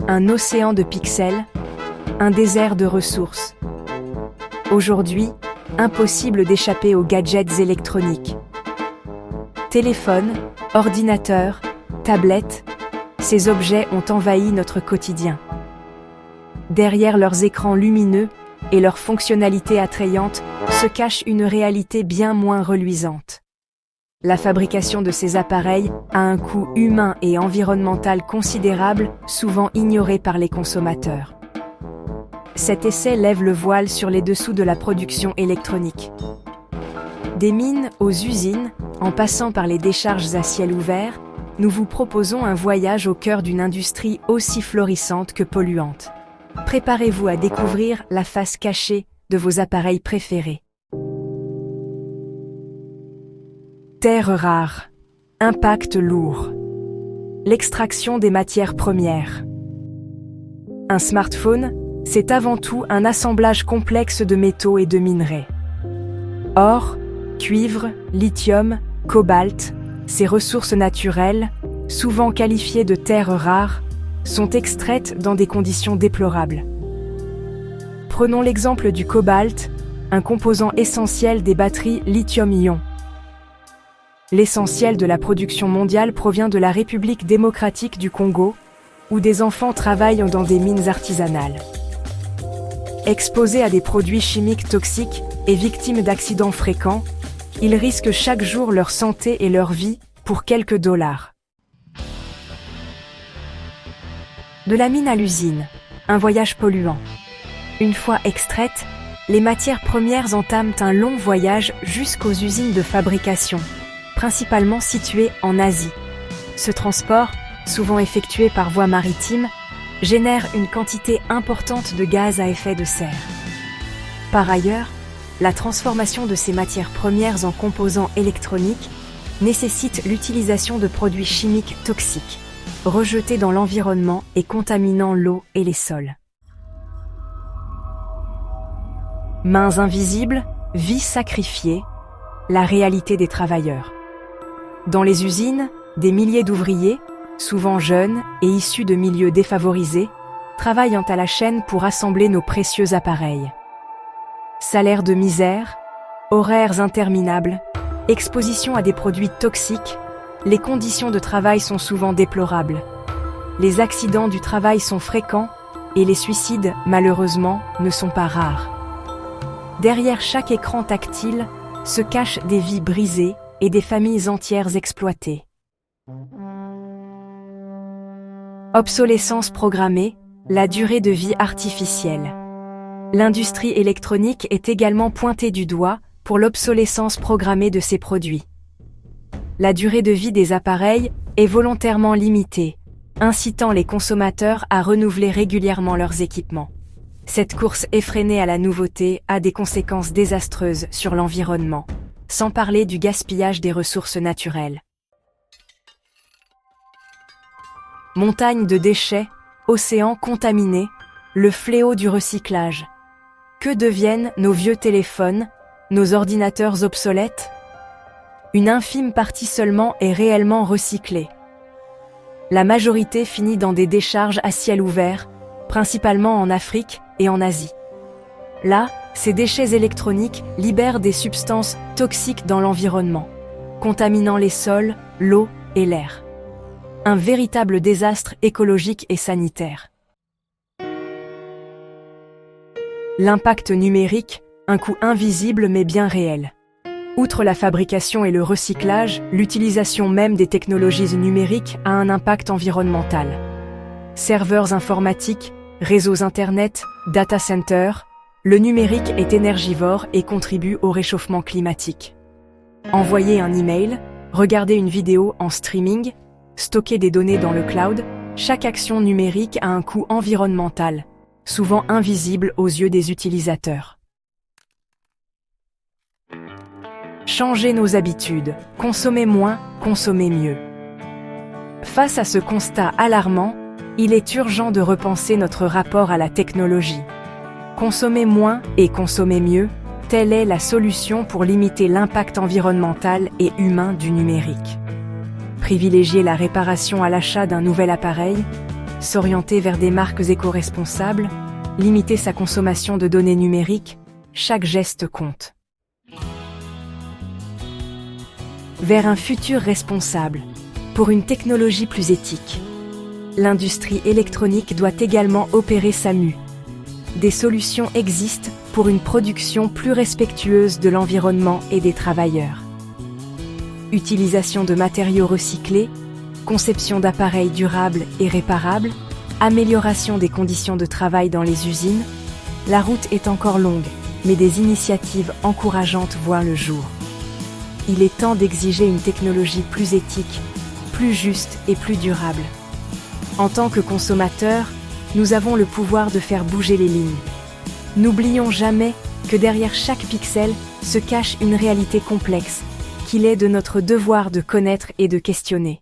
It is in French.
Un océan de pixels, un désert de ressources. Aujourd'hui, impossible d'échapper aux gadgets électroniques. Téléphones, ordinateurs, tablettes, ces objets ont envahi notre quotidien. Derrière leurs écrans lumineux et leurs fonctionnalités attrayantes se cache une réalité bien moins reluisante. La fabrication de ces appareils a un coût humain et environnemental considérable, souvent ignoré par les consommateurs. Cet essai lève le voile sur les dessous de la production électronique. Des mines aux usines, en passant par les décharges à ciel ouvert, nous vous proposons un voyage au cœur d'une industrie aussi florissante que polluante. Préparez-vous à découvrir la face cachée de vos appareils préférés. Terres rares. Impact lourd. L'extraction des matières premières. Un smartphone, c'est avant tout un assemblage complexe de métaux et de minerais. Or, cuivre, lithium, cobalt, ces ressources naturelles, souvent qualifiées de terres rares, sont extraites dans des conditions déplorables. Prenons l'exemple du cobalt, un composant essentiel des batteries lithium-ion. L'essentiel de la production mondiale provient de la République démocratique du Congo, où des enfants travaillent dans des mines artisanales. Exposés à des produits chimiques toxiques et victimes d'accidents fréquents, ils risquent chaque jour leur santé et leur vie pour quelques dollars. De la mine à l'usine, un voyage polluant. Une fois extraites, les matières premières entament un long voyage jusqu'aux usines de fabrication, principalement situées en Asie. Ce transport, souvent effectué par voie maritime, génère une quantité importante de gaz à effet de serre. Par ailleurs, la transformation de ces matières premières en composants électroniques nécessite l'utilisation de produits chimiques toxiques, rejetés dans l'environnement et contaminant l'eau et les sols. Mains invisibles, vies sacrifiées, la réalité des travailleurs. Dans les usines, des milliers d'ouvriers, souvent jeunes et issus de milieux défavorisés, travaillent à la chaîne pour assembler nos précieux appareils. Salaires de misère, horaires interminables, exposition à des produits toxiques, les conditions de travail sont souvent déplorables. Les accidents du travail sont fréquents et les suicides, malheureusement, ne sont pas rares. Derrière chaque écran tactile se cachent des vies brisées et des familles entières exploitées. Obsolescence programmée, la durée de vie artificielle. L'industrie électronique est également pointée du doigt pour l'obsolescence programmée de ses produits. La durée de vie des appareils est volontairement limitée, incitant les consommateurs à renouveler régulièrement leurs équipements. Cette course effrénée à la nouveauté a des conséquences désastreuses sur l'environnement, sans parler du gaspillage des ressources naturelles. Montagnes de déchets, océans contaminés, le fléau du recyclage. Que deviennent nos vieux téléphones, nos ordinateurs obsolètes ? Une infime partie seulement est réellement recyclée. La majorité finit dans des décharges à ciel ouvert, principalement en Afrique et en Asie. Là, ces déchets électroniques libèrent des substances toxiques dans l'environnement, contaminant les sols, l'eau et l'air. Un véritable désastre écologique et sanitaire. L'impact numérique, un coût invisible mais bien réel. Outre la fabrication et le recyclage, l'utilisation même des technologies numériques a un impact environnemental. Serveurs informatiques, réseaux Internet, data centers, le numérique est énergivore et contribue au réchauffement climatique. Envoyer un email, regarder une vidéo en streaming, stocker des données dans le cloud, chaque action numérique a un coût environnemental, souvent invisible aux yeux des utilisateurs. Changer nos habitudes, consommer moins, consommer mieux. Face à ce constat alarmant, il est urgent de repenser notre rapport à la technologie. Consommer moins et consommer mieux, telle est la solution pour limiter l'impact environnemental et humain du numérique. privilégier la réparation à l'achat d'un nouvel appareil, s'orienter vers des marques éco-responsables, limiter sa consommation de données numériques, chaque geste compte. Vers un futur responsable, pour une technologie plus éthique. L'industrie électronique doit également opérer sa mue. Des solutions existent pour une production plus respectueuse de l'environnement et des travailleurs. Utilisation de matériaux recyclés, conception d'appareils durables et réparables, amélioration des conditions de travail dans les usines, la route est encore longue, mais des initiatives encourageantes voient le jour. Il est temps d'exiger une technologie plus éthique, plus juste et plus durable. En tant que consommateurs, nous avons le pouvoir de faire bouger les lignes. N'oublions jamais que derrière chaque pixel se cache une réalité complexe, qu'il est de notre devoir de connaître et de questionner.